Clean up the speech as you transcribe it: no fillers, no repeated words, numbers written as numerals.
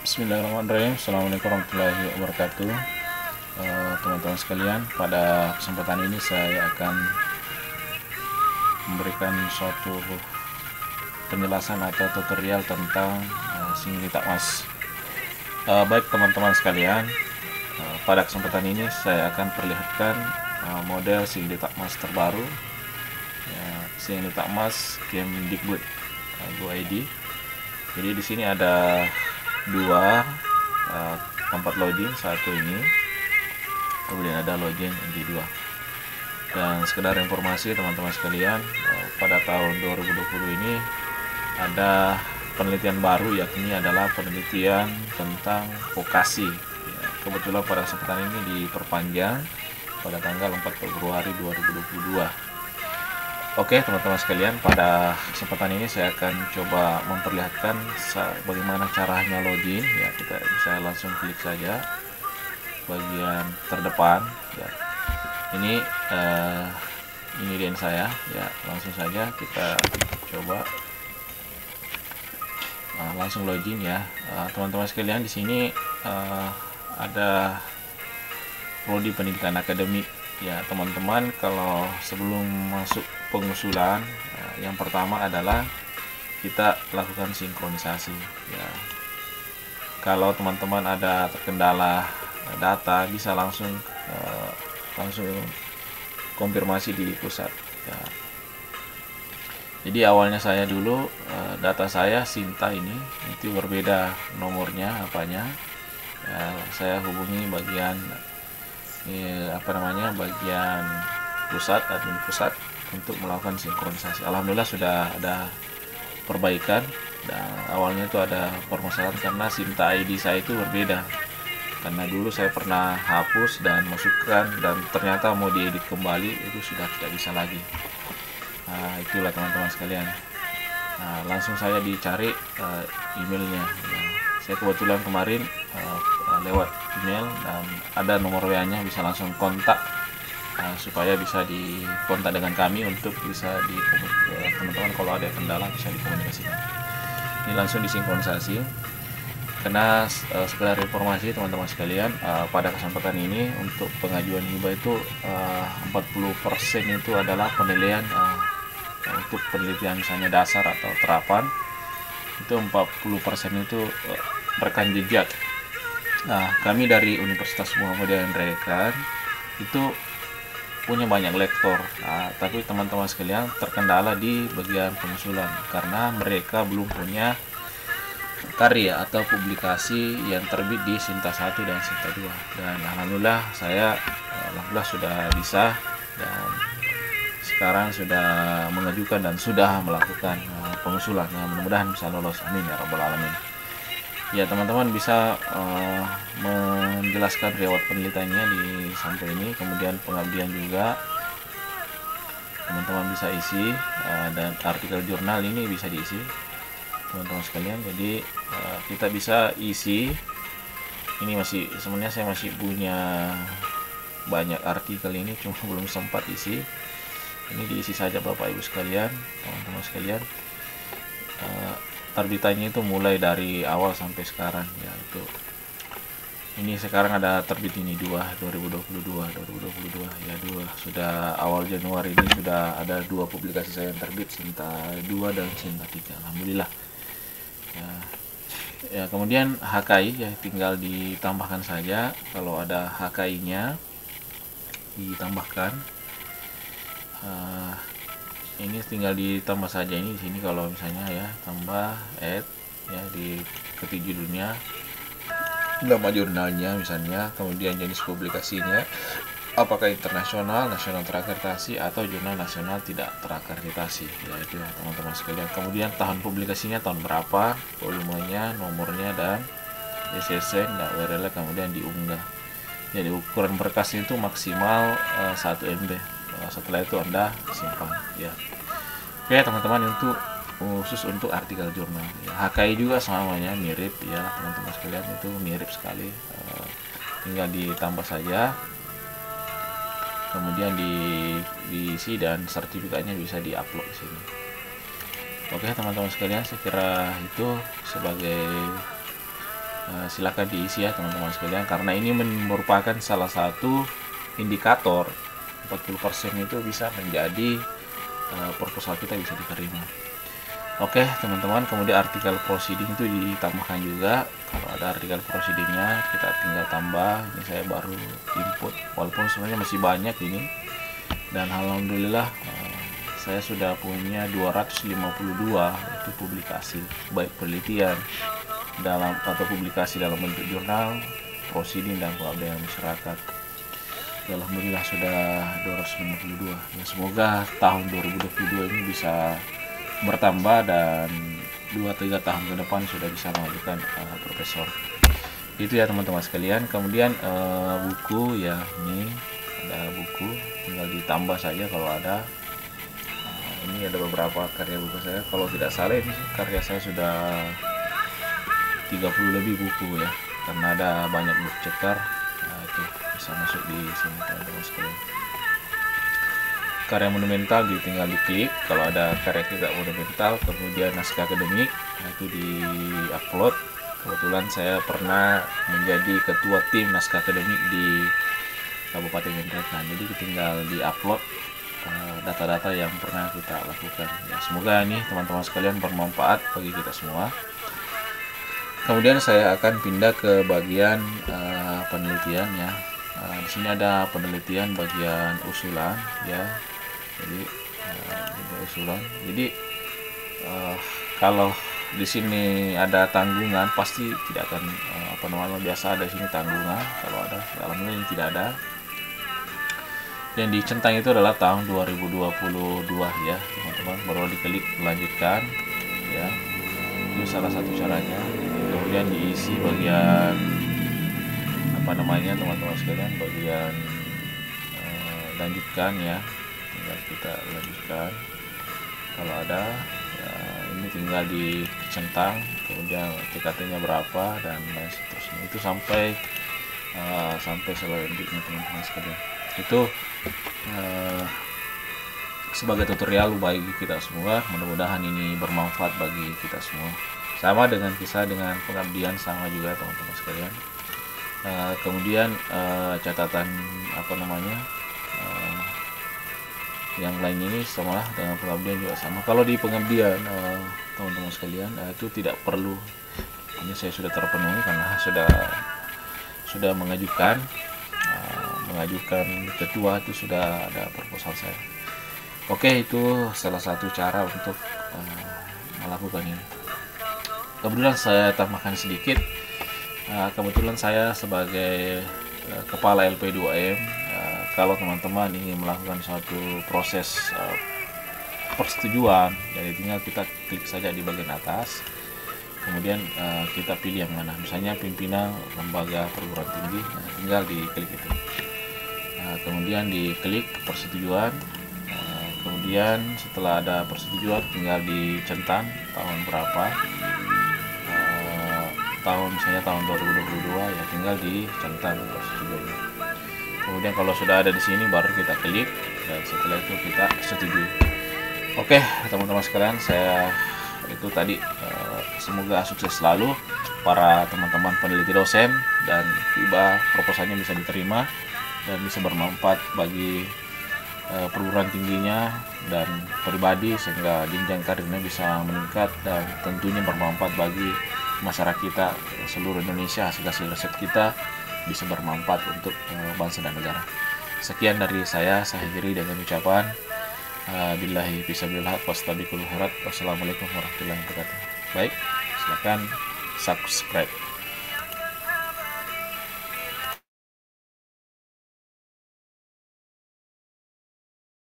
Bismillahirrahmanirrahim. Assalamualaikum warahmatullahi wabarakatuh. Teman-teman sekalian, pada kesempatan ini saya akan memberikan suatu penjelasan atau tutorial tentang Singli Takmas. Baik teman-teman sekalian, pada kesempatan ini saya akan perlihatkan model Singli Takmas terbaru, Singli Takmas Kemdikbud Go ID. Jadi di sini ada dua tempat login, satu ini, kemudian ada login MD2. Dan sekedar informasi teman-teman sekalian, pada tahun 2020 ini ada penelitian baru, yakni adalah penelitian tentang vokasi. Kebetulan pada kesempatan ini diperpanjang pada tanggal 4 Februari 2022. Oke teman-teman sekalian, pada kesempatan ini saya akan coba memperlihatkan bagaimana caranya login. Ya, kita bisa langsung klik saja bagian terdepan. Ya, ini DN saya. Ya, langsung saja kita coba langsung login ya. Teman-teman sekalian, di sini ada prodi pendidikan akademik. Ya teman-teman, kalau sebelum masuk pengusulan, yang pertama adalah kita lakukan sinkronisasi ya. Kalau teman-teman ada terkendala data, bisa langsung konfirmasi di pusat ya. Jadi awalnya saya dulu data saya Sinta ini itu berbeda nomornya apanya ya, saya hubungi bagian bagian pusat, admin pusat, untuk melakukan sinkronisasi. Alhamdulillah sudah ada perbaikan. Dan awalnya itu ada permasalahan karena Sinta ID saya itu berbeda, karena dulu saya pernah hapus dan masukkan, dan ternyata mau diedit kembali itu sudah tidak bisa lagi. Nah, itulah teman-teman sekalian. Nah, langsung saya dicari emailnya. Nah, saya kebetulan kemarin lewat email dan ada nomor WA-nya, bisa langsung kontak supaya bisa dikontak dengan kami untuk bisa teman-teman kalau ada kendala bisa dikomunikasikan. Ini langsung disinkronisasi. Karena sekedar informasi teman-teman sekalian, pada kesempatan ini untuk pengajuan hibah itu 40% itu adalah penilaian untuk penelitian misalnya dasar atau terapan, itu 40% itu rekam jejak. Nah, kami dari Universitas Muhammadiyah Rekan itu punya banyak lektor. Nah, tapi teman-teman sekalian terkendala di bagian pengusulan karena mereka belum punya karya atau publikasi yang terbit di Sinta 1 dan Sinta 2. Dan alhamdulillah saya sudah bisa, dan sekarang sudah mengajukan dan sudah melakukan pengusulan. Nah, mudah-mudahan bisa lolos, amin ya rabbal alamin. Ya teman-teman bisa menjelaskan riwayat penelitiannya di sampul ini, kemudian pengabdian juga teman-teman bisa isi, dan artikel jurnal ini bisa diisi teman-teman sekalian. Jadi kita bisa isi ini, sebenarnya saya masih punya banyak artikel ini, cuma belum sempat isi. Ini diisi saja Bapak Ibu sekalian, teman-teman sekalian. Terbitannya itu mulai dari awal sampai sekarang ya. Itu ini sekarang ada terbit ini 2022 ya, sudah awal Januari ini sudah ada 2 publikasi saya yang terbit, Sinta 2 dan Sinta 3, alhamdulillah ya. Kemudian HKI ya tinggal ditambahkan saja, kalau ada HKI nya ditambahkan. Ini tinggal ditambah saja, ini di sini kalau misalnya ya, tambah add ya di ketujuh dunia, nama jurnalnya misalnya, kemudian jenis publikasinya, apakah internasional, nasional terakreditasi, atau jurnal nasional tidak terakreditasi ya, itu ya teman-teman sekalian. Kemudian tahun publikasinya tahun berapa, volumenya, nomornya, dan SSN dan URL, kemudian diunggah. Jadi ukuran berkasnya itu maksimal 1 MB. Setelah itu Anda simpan ya. Oke teman-teman, untuk khusus untuk artikel jurnal ya. HKI juga samanya mirip ya teman-teman sekalian, itu mirip sekali, tinggal ditambah saja, kemudian diisi, dan sertifikatnya bisa diupload di sini. Oke teman-teman sekalian, saya kira itu sebagai silakan diisi ya teman-teman sekalian, karena ini merupakan salah satu indikator 40% itu bisa menjadi proposal kita bisa diterima. Oke teman-teman, kemudian artikel proceeding itu ditambahkan juga. Kalau ada artikel proceedingnya kita tinggal tambah. Ini saya baru input, walaupun sebenarnya masih banyak ini, dan alhamdulillah saya sudah punya 252 itu publikasi, baik penelitian dalam atau publikasi dalam bentuk jurnal, proceeding dan pengabdian masyarakat. Alhamdulillah sudah 252 ya, semoga tahun 2022 ini bisa bertambah dan 2-3 tahun ke depan sudah bisa mengajukan profesor. Itu ya teman-teman sekalian. Kemudian buku ya, ini ada buku, tinggal ditambah saja kalau ada. Ini ada beberapa karya buku saya, kalau tidak salah ini karya saya sudah 30 lebih buku ya, karena ada banyak book chapter. Itu bisa masuk di sini teman-teman sekalian. Karya monumental tinggal diklik, kalau ada karya kita monumental, kemudian naskah akademik, itu di upload. Kebetulan saya pernah menjadi ketua tim naskah akademik di Kabupaten Nganjuk, jadi tinggal di upload data-data yang pernah kita lakukan ya. Semoga ini teman-teman sekalian bermanfaat bagi kita semua. Kemudian saya akan pindah ke bagian penelitian ya. Di sini ada penelitian bagian usulan ya. Jadi usulan. Jadi kalau di sini ada tanggungan, pasti tidak akan biasa ada di sini tanggungan. Kalau ada, alhamdulillah ini tidak ada. Yang dicentang itu adalah tahun 2022 ya teman-teman, baru diklik melanjutkan ya, itu salah satu caranya. Kemudian diisi bagian teman-teman sekalian, bagian lanjutkan ya, tinggal kita lanjutkan kalau ada ya, ini tinggal dicentang, kemudian TKT-nya berapa dan lain seterusnya, itu sampai selanjutnya teman-teman sekalian. Itu sebagai tutorial bagi kita semua, mudah-mudahan ini bermanfaat bagi kita semua. Sama dengan kisah dengan pengabdian, sama juga teman-teman sekalian. Kemudian catatan yang lain ini sama dengan pengabdian juga sama. Kalau di pengabdian teman-teman sekalian itu tidak perlu, ini saya sudah terpenuhi karena sudah mengajukan ketua, itu sudah ada proposal saya. Oke, itu salah satu cara untuk melakukan ini. Kemudian saya tambahkan sedikit, kebetulan saya sebagai kepala LP2M, kalau teman-teman ingin melakukan suatu proses persetujuan, jadi tinggal kita klik saja di bagian atas, kemudian kita pilih yang mana, misalnya pimpinan lembaga perguruan tinggi, tinggal diklik itu. Kemudian diklik persetujuan, kemudian setelah ada persetujuan tinggal dicentang tahun berapa, misalnya tahun 2022 ya, tinggal dicentang persetujuannya. Kemudian kalau sudah ada di sini baru kita klik dan setelah itu kita setujui. Oke teman-teman sekalian, saya itu tadi semoga sukses selalu para teman-teman peneliti dosen, dan tiba proposalnya bisa diterima dan bisa bermanfaat bagi perguruan tingginya dan pribadi, sehingga jenjang karirnya bisa meningkat dan tentunya bermanfaat bagi masyarakat kita seluruh Indonesia. Hasil riset kita bisa bermanfaat untuk bangsa dan negara. Sekian dari saya akhiri dengan ucapan billahi fisabilillah wastabiqul khairat. Wassalamualaikum warahmatullahi wabarakatuh. Baik, silakan subscribe.